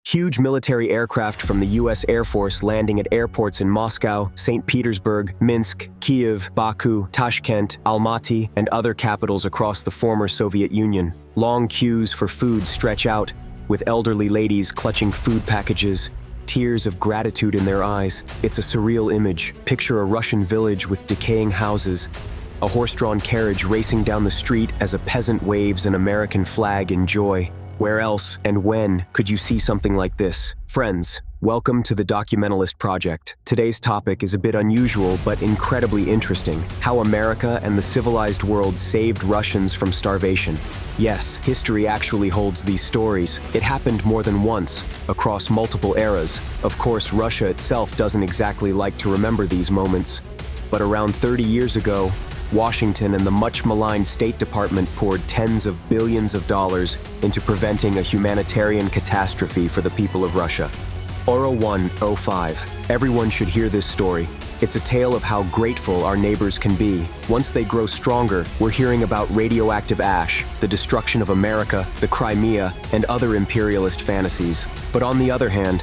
Huge military aircraft from the US Air Force landing at airports in Moscow, St. Petersburg, Minsk, Kiev, Baku, Tashkent, Almaty, and other capitals across the former Soviet Union. Long queues for food stretch out, with elderly ladies clutching food packages, tears of gratitude in their eyes. It's a surreal image. Picture a Russian village with decaying houses, a horse-drawn carriage racing down the street as a peasant waves an American flag in joy. Where else and when could you see something like this? Friends, welcome to the Documentalist Project. Today's topic is a bit unusual but incredibly interesting: how America and the civilized world saved Russians from starvation. Yes, history actually holds these stories. It happened more than once, across multiple eras. Of course, Russia itself doesn't exactly like to remember these moments. But around 30 years ago, Washington and the much-maligned State Department poured tens of billions of dollars into preventing a humanitarian catastrophe for the people of Russia. Oro 105. Everyone should hear this story. It's a tale of how grateful our neighbors can be. Once they grow stronger, we're hearing about radioactive ash, the destruction of America, the Crimea, and other imperialist fantasies. But on the other hand,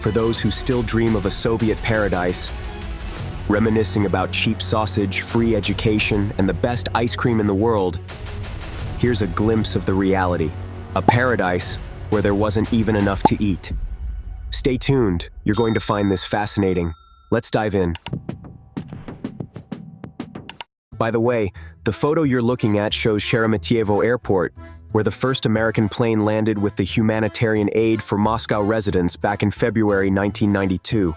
for those who still dream of a Soviet paradise, reminiscing about cheap sausage, free education, and the best ice cream in the world, here's a glimpse of the reality. A paradise where there wasn't even enough to eat. Stay tuned, you're going to find this fascinating. Let's dive in. By the way, the photo you're looking at shows Sheremetyevo Airport, where the first American plane landed with the humanitarian aid for Moscow residents back in February 1992.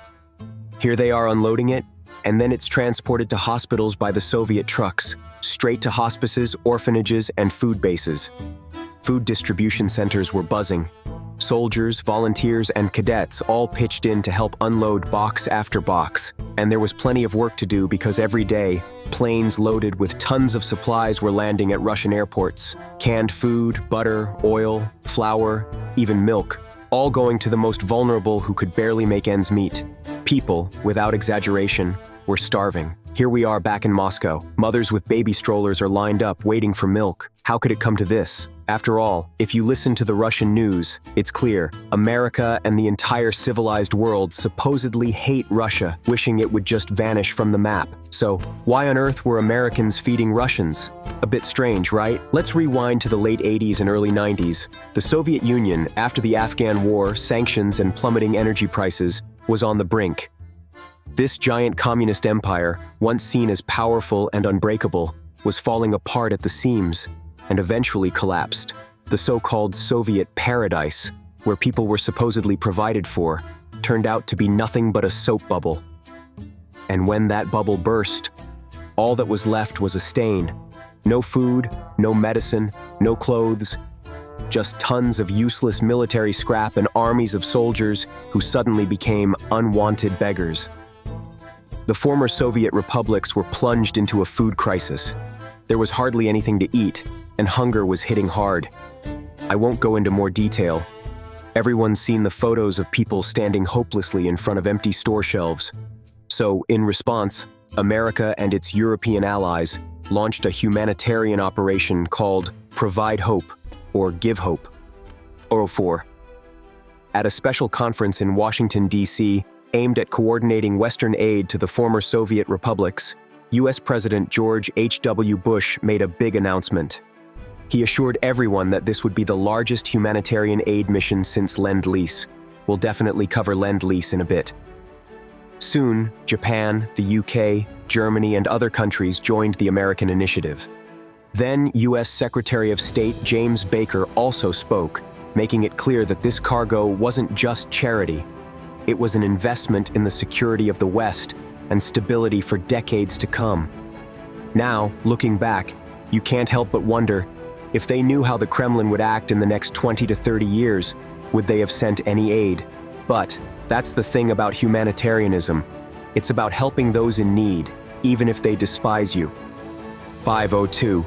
Here they are unloading it, and then it's transported to hospitals by the Soviet trucks, straight to hospices, orphanages, and food bases. Food distribution centers were buzzing. Soldiers, volunteers, and cadets all pitched in to help unload box after box. And there was plenty of work to do because every day, planes loaded with tons of supplies were landing at Russian airports. Canned food, butter, oil, flour, even milk, all going to the most vulnerable who could barely make ends meet. People, without exaggeration, were starving. Here we are back in Moscow. Mothers with baby strollers are lined up waiting for milk. How could it come to this? After all, if you listen to the Russian news, it's clear. America and the entire civilized world supposedly hate Russia, wishing it would just vanish from the map. So, why on earth were Americans feeding Russians? A bit strange, right? Let's rewind to the late 80s and early 90s. The Soviet Union, after the Afghan War, sanctions, and plummeting energy prices, was on the brink. This giant communist empire, once seen as powerful and unbreakable, was falling apart at the seams and eventually collapsed. The so-called Soviet paradise, where people were supposedly provided for, turned out to be nothing but a soap bubble. And when that bubble burst, all that was left was a stain. No food, no medicine, no clothes, just tons of useless military scrap and armies of soldiers who suddenly became unwanted beggars. The former Soviet republics were plunged into a food crisis. There was hardly anything to eat, and hunger was hitting hard. I won't go into more detail. Everyone's seen the photos of people standing hopelessly in front of empty store shelves. So, in response, America and its European allies launched a humanitarian operation called Provide Hope, or Give Hope. Oro 4. At a special conference in Washington, D.C., aimed at coordinating Western aid to the former Soviet republics, U.S. President George H.W. Bush made a big announcement. He assured everyone that this would be the largest humanitarian aid mission since Lend-Lease. We'll definitely cover Lend-Lease in a bit. Soon, Japan, the UK, Germany, and other countries joined the American initiative. Then, U.S. Secretary of State James Baker also spoke, making it clear that this cargo wasn't just charity. It was an investment in the security of the West and stability for decades to come. Now, looking back, you can't help but wonder, if they knew how the Kremlin would act in the next 20 to 30 years, would they have sent any aid? But that's the thing about humanitarianism. It's about helping those in need, even if they despise you. 502.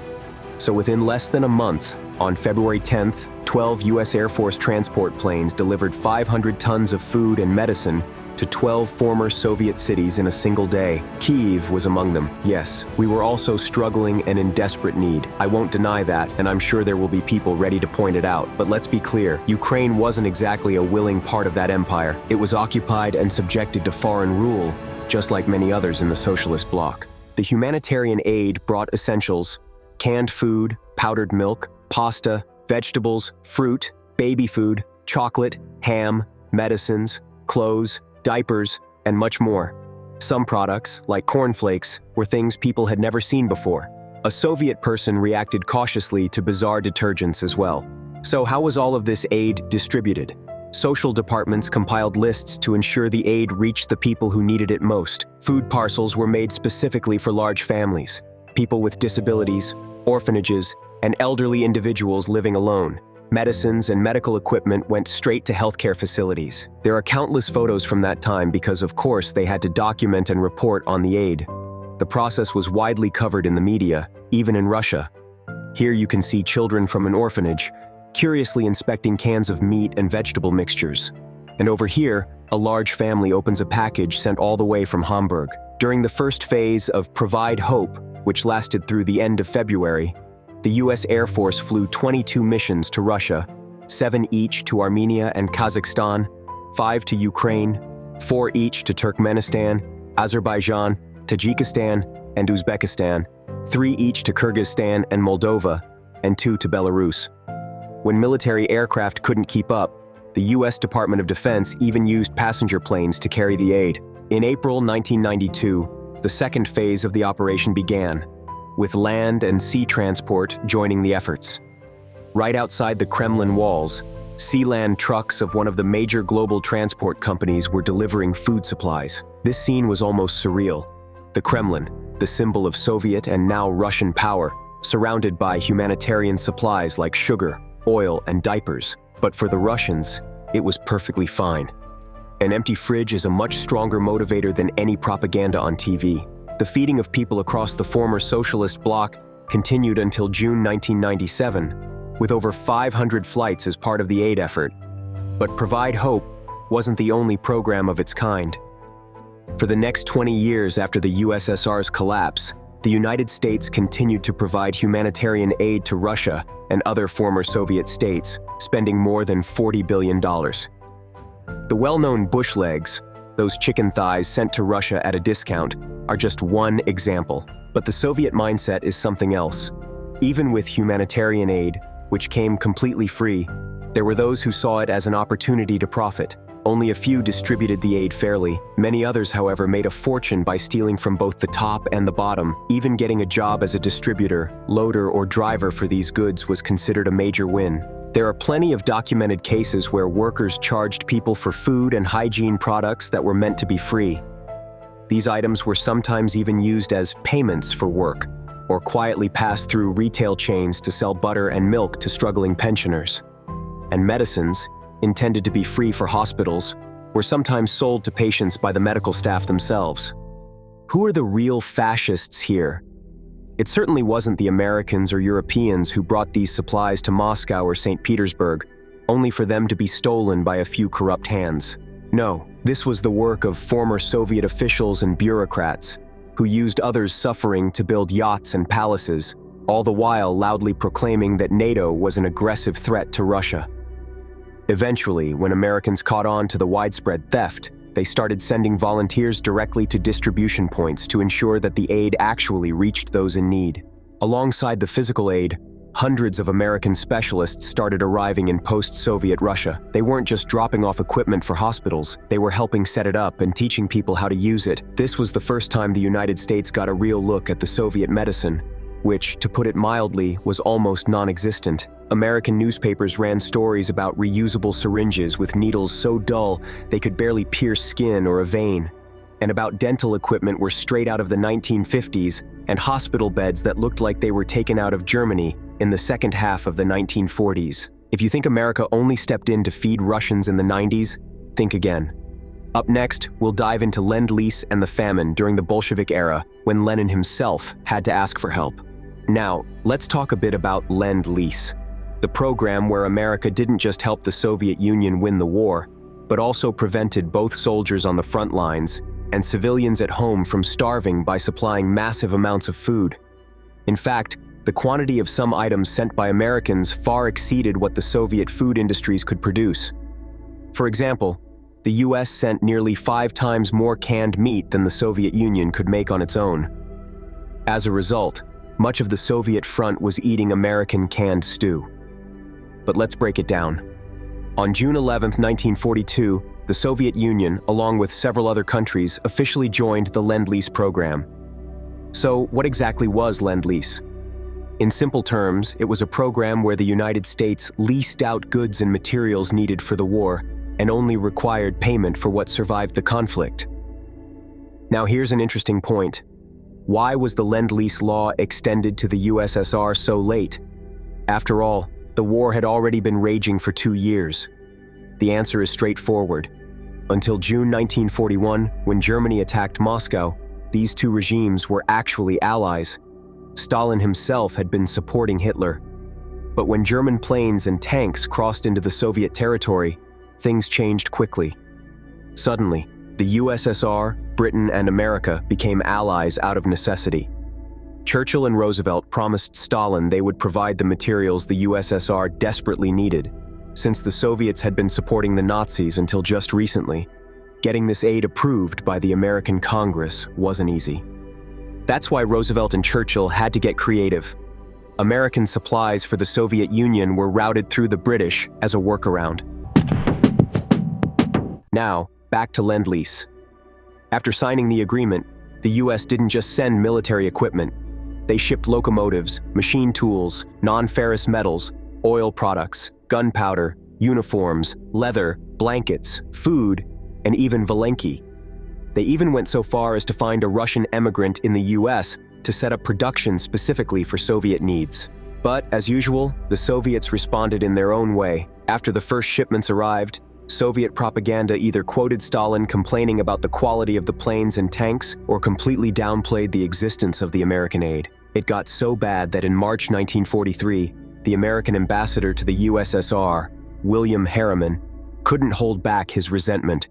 So within less than a month, on February 10th, 12 U.S. Air Force transport planes delivered 500 tons of food and medicine to 12 former Soviet cities in a single day. Kyiv was among them, yes. We were also struggling and in desperate need. I won't deny that, and I'm sure there will be people ready to point it out. But let's be clear, Ukraine wasn't exactly a willing part of that empire. It was occupied and subjected to foreign rule, just like many others in the socialist bloc. The humanitarian aid brought essentials: canned food, powdered milk, pasta, vegetables, fruit, baby food, chocolate, ham, medicines, clothes, diapers, and much more. Some products, like cornflakes, were things people had never seen before. A Soviet person reacted cautiously to bizarre detergents as well. So how was all of this aid distributed? Social departments compiled lists to ensure the aid reached the people who needed it most. Food parcels were made specifically for large families, people with disabilities, orphanages, and elderly individuals living alone. Medicines and medical equipment went straight to healthcare facilities. There are countless photos from that time because, of course, they had to document and report on the aid. The process was widely covered in the media, even in Russia. Here you can see children from an orphanage curiously inspecting cans of meat and vegetable mixtures. And over here, a large family opens a package sent all the way from Hamburg. During the first phase of Provide Hope, which lasted through the end of February, the U.S. Air Force flew 22 missions to Russia, 7 each to Armenia and Kazakhstan, 5 to Ukraine, 4 each to Turkmenistan, Azerbaijan, Tajikistan, and Uzbekistan, 3 each to Kyrgyzstan and Moldova, and 2 to Belarus. When military aircraft couldn't keep up, the U.S. Department of Defense even used passenger planes to carry the aid. In April 1992, the second phase of the operation began, with land and sea transport joining the efforts. Right outside the Kremlin walls, sea-land trucks of one of the major global transport companies were delivering food supplies. This scene was almost surreal. The Kremlin, the symbol of Soviet and now Russian power, surrounded by humanitarian supplies like sugar, oil, and diapers. But for the Russians, it was perfectly fine. An empty fridge is a much stronger motivator than any propaganda on TV. The feeding of people across the former socialist bloc continued until June 1997, with over 500 flights as part of the aid effort. But Provide Hope wasn't the only program of its kind. For the next 20 years after the USSR's collapse, the United States continued to provide humanitarian aid to Russia and other former Soviet states, spending more than $40 billion. The well-known bush legs, those chicken thighs sent to Russia at a discount, are just one example. But the Soviet mindset is something else. Even with humanitarian aid, which came completely free, there were those who saw it as an opportunity to profit. Only a few distributed the aid fairly. Many others, however, made a fortune by stealing from both the top and the bottom. Even getting a job as a distributor, loader, or driver for these goods was considered a major win. There are plenty of documented cases where workers charged people for food and hygiene products that were meant to be free. These items were sometimes even used as payments for work, or quietly passed through retail chains to sell butter and milk to struggling pensioners. And medicines, intended to be free for hospitals, were sometimes sold to patients by the medical staff themselves. Who are the real fascists here? It certainly wasn't the Americans or Europeans who brought these supplies to Moscow or St. Petersburg, only for them to be stolen by a few corrupt hands. No, this was the work of former Soviet officials and bureaucrats who used others' suffering to build yachts and palaces, all the while loudly proclaiming that NATO was an aggressive threat to Russia. Eventually, when Americans caught on to the widespread theft, they started sending volunteers directly to distribution points to ensure that the aid actually reached those in need. Alongside the physical aid, hundreds of American specialists started arriving in post-Soviet Russia. They weren't just dropping off equipment for hospitals, they were helping set it up and teaching people how to use it. This was the first time the United States got a real look at the Soviet medicine, which, to put it mildly, was almost non-existent. American newspapers ran stories about reusable syringes with needles so dull they could barely pierce skin or a vein, and about dental equipment were straight out of the 1950s, and hospital beds that looked like they were taken out of Germany in the second half of the 1940s. If you think America only stepped in to feed Russians in the 90s, think again. Up next, we'll dive into Lend-Lease and the famine during the Bolshevik era, when Lenin himself had to ask for help. Now, let's talk a bit about Lend-Lease, the program where America didn't just help the Soviet Union win the war, but also prevented both soldiers on the front lines and civilians at home from starving by supplying massive amounts of food. In fact, the quantity of some items sent by Americans far exceeded what the Soviet food industries could produce. For example, the US sent nearly 5 times more canned meat than the Soviet Union could make on its own. As a result, much of the Soviet front was eating American canned stew. But let's break it down. On June 11, 1942, the Soviet Union, along with several other countries, officially joined the Lend-Lease program. So, what exactly was Lend-Lease? In simple terms, it was a program where the United States leased out goods and materials needed for the war and only required payment for what survived the conflict. Now here's an interesting point. Why was the Lend-Lease law extended to the USSR so late? After all, the war had already been raging for 2 years. The answer is straightforward. Until June 1941, when Germany attacked Moscow, these two regimes were actually allies. Stalin himself had been supporting Hitler. But when German planes and tanks crossed into the Soviet territory, things changed quickly. Suddenly, the USSR, Britain, and America became allies out of necessity. Churchill and Roosevelt promised Stalin they would provide the materials the USSR desperately needed. Since the Soviets had been supporting the Nazis until just recently, getting this aid approved by the American Congress wasn't easy. That's why Roosevelt and Churchill had to get creative. American supplies for the Soviet Union were routed through the British as a workaround. Now, back to Lend-Lease. After signing the agreement, the US didn't just send military equipment. They shipped locomotives, machine tools, non-ferrous metals, oil products, gunpowder, uniforms, leather, blankets, food, and even Valenki. They even went so far as to find a Russian emigrant in the US to set up production specifically for Soviet needs. But, as usual, the Soviets responded in their own way. After the first shipments arrived, Soviet propaganda either quoted Stalin complaining about the quality of the planes and tanks or completely downplayed the existence of the American aid. It got so bad that in March 1943, the American ambassador to the USSR, William Harriman, couldn't hold back his resentment.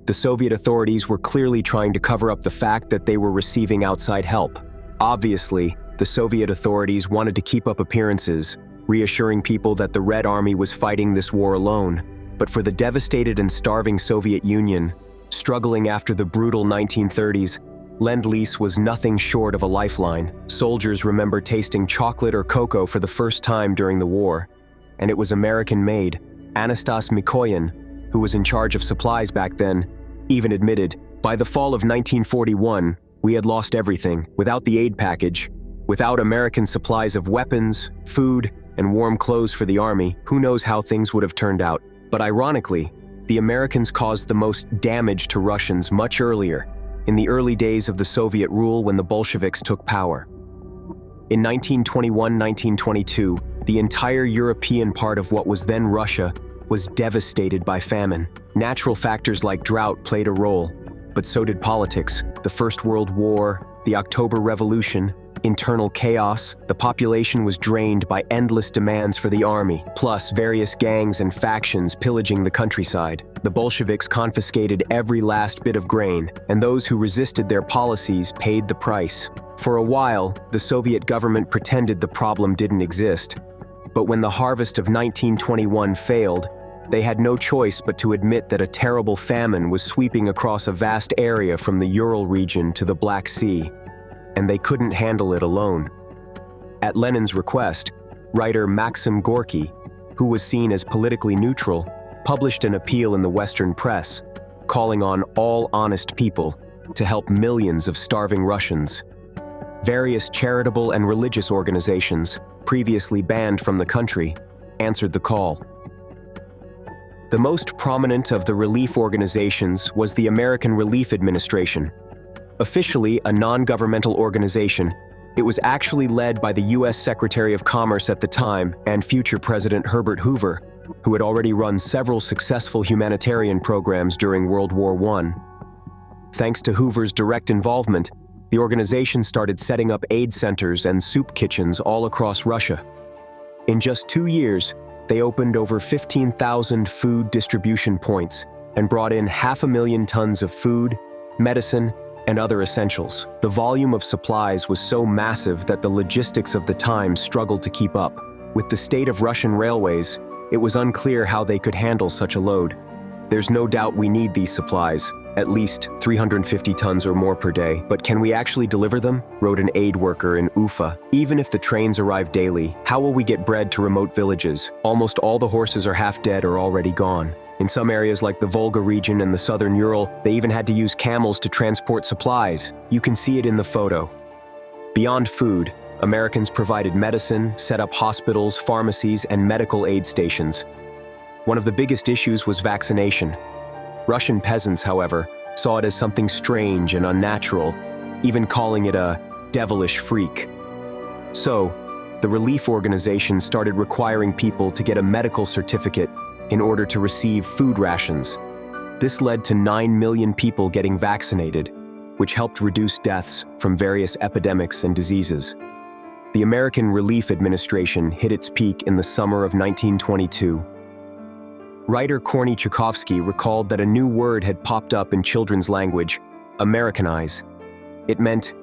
The Soviet authorities were clearly trying to cover up the fact that they were receiving outside help. Obviously, the Soviet authorities wanted to keep up appearances, reassuring people that the Red Army was fighting this war alone. But for the devastated and starving Soviet Union, struggling after the brutal 1930s, Lend-Lease was nothing short of a lifeline. Soldiers remember tasting chocolate or cocoa for the first time during the war, and it was American-made. Anastas Mikoyan, who was in charge of supplies back then, even admitted, "By the fall of 1941, we had lost everything. Without the aid package, without American supplies of weapons, food, and warm clothes for the army, who knows how things would have turned out." But ironically, the Americans caused the most damage to Russians much earlier, in the early days of the Soviet rule when the Bolsheviks took power. In 1921-1922, the entire European part of what was then Russia was devastated by famine. Natural factors like drought played a role, but so did politics, the First World War, the October Revolution, internal chaos. The population was drained by endless demands for the army, plus various gangs and factions pillaging the countryside. The Bolsheviks confiscated every last bit of grain, and those who resisted their policies paid the price. For a while, the Soviet government pretended the problem didn't exist. But when the harvest of 1921 failed, they had no choice but to admit that a terrible famine was sweeping across a vast area from the Ural region to the Black Sea, and they couldn't handle it alone. At Lenin's request, writer Maxim Gorky, who was seen as politically neutral, published an appeal in the Western press, calling on all honest people to help millions of starving Russians. Various charitable and religious organizations, previously banned from the country, answered the call. The most prominent of the relief organizations was the American Relief Administration. Officially a non-governmental organization, it was actually led by the U.S. Secretary of Commerce at the time and future President Herbert Hoover, who had already run several successful humanitarian programs during World War I. Thanks to Hoover's direct involvement, the organization started setting up aid centers and soup kitchens all across Russia. In just 2 years, they opened over 15,000 food distribution points, and brought in 500,000 tons of food, medicine, and other essentials. The volume of supplies was so massive that the logistics of the time struggled to keep up. With the state of Russian railways, it was unclear how they could handle such a load. There's no doubt we need these supplies, at least 350 tons or more per day, but can we actually deliver them? Wrote an aid worker in Ufa. Even if the trains arrive daily, how will we get bread to remote villages? Almost all the horses are half dead or already gone. In some areas like the Volga region and the southern Ural, they even had to use camels to transport supplies. You can see it in the photo. Beyond food, Americans provided medicine, set up hospitals, pharmacies, and medical aid stations. One of the biggest issues was vaccination. Russian peasants, however, saw it as something strange and unnatural, even calling it a devilish freak. So, the relief organization started requiring people to get a medical certificate in order to receive food rations. This led to 9 million people getting vaccinated, which helped reduce deaths from various epidemics and diseases. The American Relief Administration hit its peak in the summer of 1922. Writer Korny Tchaikovsky recalled that a new word had popped up in children's language, Americanize. It meant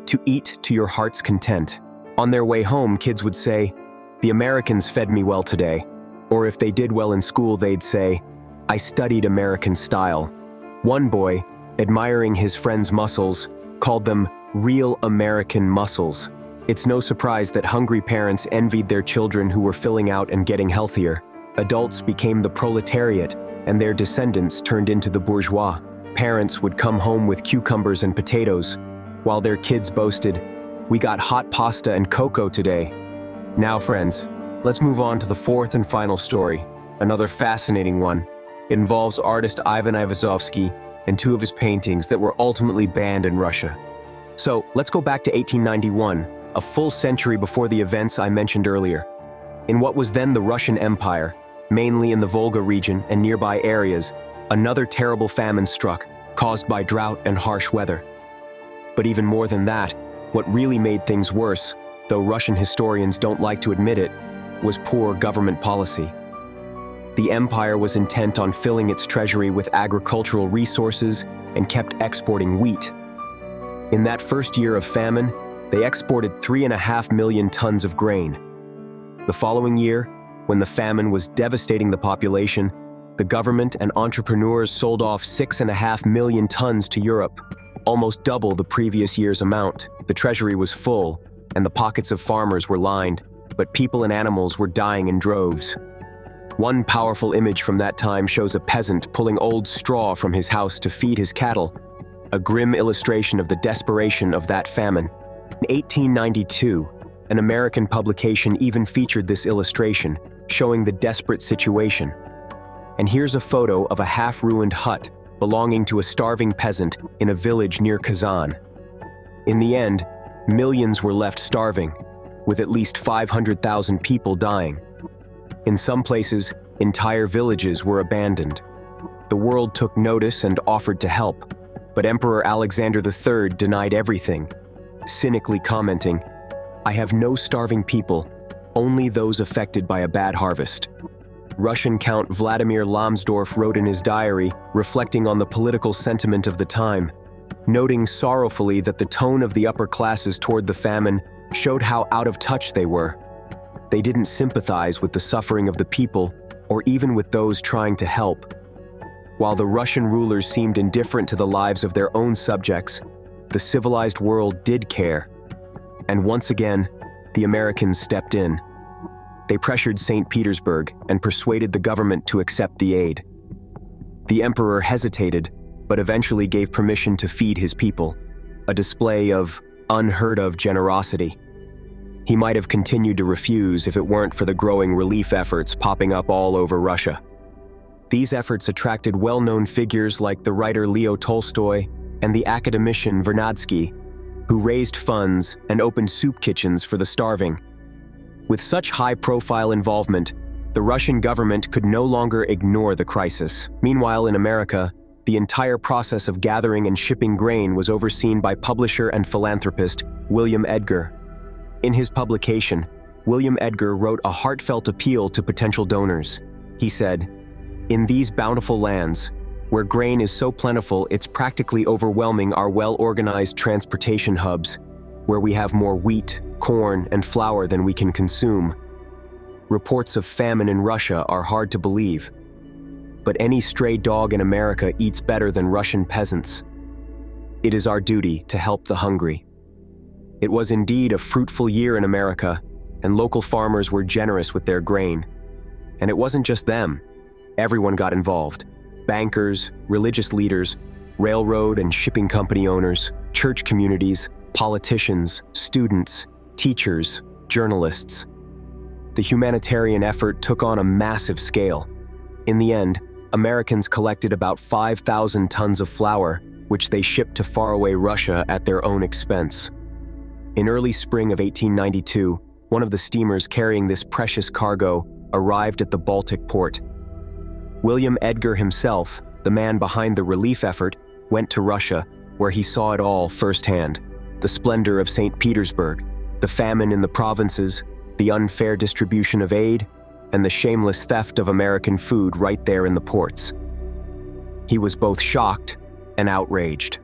to eat to your heart's content. On their way home, kids would say, "The Americans fed me well today." Or if they did well in school, they'd say, "I studied American style." One boy, admiring his friend's muscles, called them real American muscles. It's no surprise that hungry parents envied their children who were filling out and getting healthier. Adults became the proletariat, and their descendants turned into the bourgeois. Parents would come home with cucumbers and potatoes, while their kids boasted, "We got hot pasta and cocoa today." Now, friends, let's move on to the fourth and final story, another fascinating one. It involves artist Ivan Aivazovsky and two of his paintings that were ultimately banned in Russia. So, let's go back to 1891, a full century before the events I mentioned earlier. In what was then the Russian Empire, mainly in the Volga region and nearby areas, another terrible famine struck, caused by drought and harsh weather. But even more than that, what really made things worse, though Russian historians don't like to admit it, was poor government policy. The empire was intent on filling its treasury with agricultural resources and kept exporting wheat. In that first year of famine, they exported 3.5 million tons of grain. The following year, when the famine was devastating the population, the government and entrepreneurs sold off 6.5 million tons to Europe, almost double the previous year's amount. The treasury was full, and the pockets of farmers were lined, but people and animals were dying in droves. One powerful image from that time shows a peasant pulling old straw from his house to feed his cattle, a grim illustration of the desperation of that famine. In 1892, an American publication even featured this illustration, showing the desperate situation. And here's a photo of a half-ruined hut belonging to a starving peasant in a village near Kazan. In the end, millions were left starving, with at least 500,000 people dying. In some places, entire villages were abandoned. The world took notice and offered to help, but Emperor Alexander III denied everything, cynically commenting, "I have no starving people, only those affected by a bad harvest." Russian Count Vladimir Lambsdorff wrote in his diary, reflecting on the political sentiment of the time, noting sorrowfully that the tone of the upper classes toward the famine showed how out of touch they were. They didn't sympathize with the suffering of the people, or even with those trying to help. While the Russian rulers seemed indifferent to the lives of their own subjects, the civilized world did care. And once again, the Americans stepped in. They pressured St. Petersburg and persuaded the government to accept the aid. The emperor hesitated, but eventually gave permission to feed his people, a display of unheard-of generosity. He might have continued to refuse if it weren't for the growing relief efforts popping up all over Russia. These efforts attracted well-known figures like the writer Leo Tolstoy and the academician Vernadsky, who raised funds and opened soup kitchens for the starving. With such high-profile involvement, the Russian government could no longer ignore the crisis. Meanwhile, in America, the entire process of gathering and shipping grain was overseen by publisher and philanthropist William Edgar. In his publication, William Edgar wrote a heartfelt appeal to potential donors. He said, "In these bountiful lands, where grain is so plentiful it's practically overwhelming our well-organized transportation hubs, where we have more wheat, corn, and flour than we can consume. Reports of famine in Russia are hard to believe, but any stray dog in America eats better than Russian peasants. It is our duty to help the hungry. It was indeed a fruitful year in America, and local farmers were generous with their grain. And it wasn't just them. Everyone got involved. Bankers, religious leaders, railroad and shipping company owners, church communities, politicians, students, teachers, journalists. The humanitarian effort took on a massive scale. In the end, Americans collected about 5,000 tons of flour, which they shipped to faraway Russia at their own expense. In early spring of 1892, one of the steamers carrying this precious cargo arrived at the Baltic port. William Edgar himself, the man behind the relief effort, went to Russia, where he saw it all firsthand: the splendor of St. Petersburg, the famine in the provinces, the unfair distribution of aid, and the shameless theft of American food right there in the ports. He was both shocked and outraged.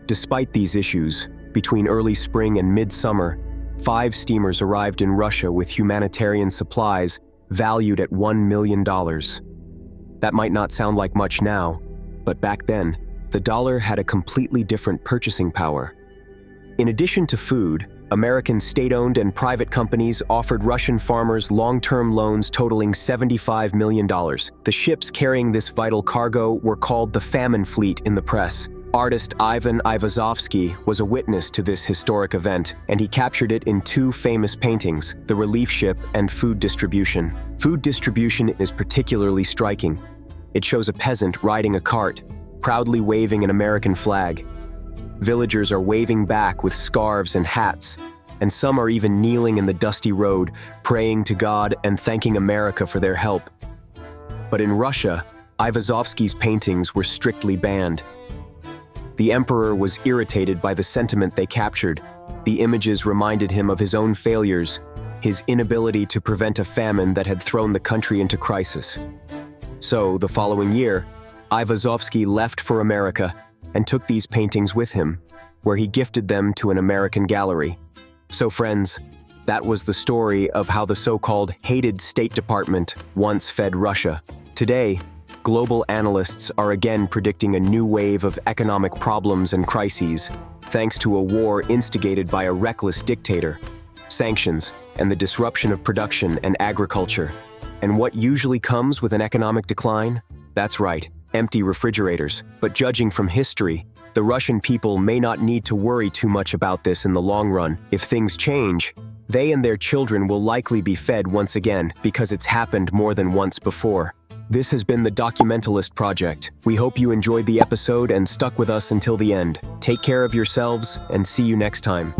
Despite these issues, between early spring and midsummer, 5 steamers arrived in Russia with humanitarian supplies valued at $1 million. That might not sound like much now, but back then, the dollar had a completely different purchasing power. In addition to food, American state-owned and private companies offered Russian farmers long-term loans totaling $75 million. The ships carrying this vital cargo were called the Famine Fleet in the press. Artist Ivan Ivazovsky was a witness to this historic event, and he captured it in 2 famous paintings, The Relief Ship and Food Distribution. Food distribution is particularly striking. It shows a peasant riding a cart, proudly waving an American flag. Villagers are waving back with scarves and hats, and some are even kneeling in the dusty road, praying to God and thanking America for their help. But in Russia, Ivazovsky's paintings were strictly banned. The emperor was irritated by the sentiment they captured. The images reminded him of his own failures, his inability to prevent a famine that had thrown the country into crisis. So, the following year, Ivazovsky left for America and took these paintings with him, where he gifted them to an American gallery. So friends, that was the story of how the so-called hated State Department once fed Russia. Today, global analysts are again predicting a new wave of economic problems and crises, thanks to a war instigated by a reckless dictator, sanctions, and the disruption of production and agriculture. And what usually comes with an economic decline? That's right, empty refrigerators. But judging from history, the Russian people may not need to worry too much about this in the long run. If things change, they and their children will likely be fed once again, because it's happened more than once before. This has been the Documentalist Project. We hope you enjoyed the episode and stuck with us until the end. Take care of yourselves and see you next time.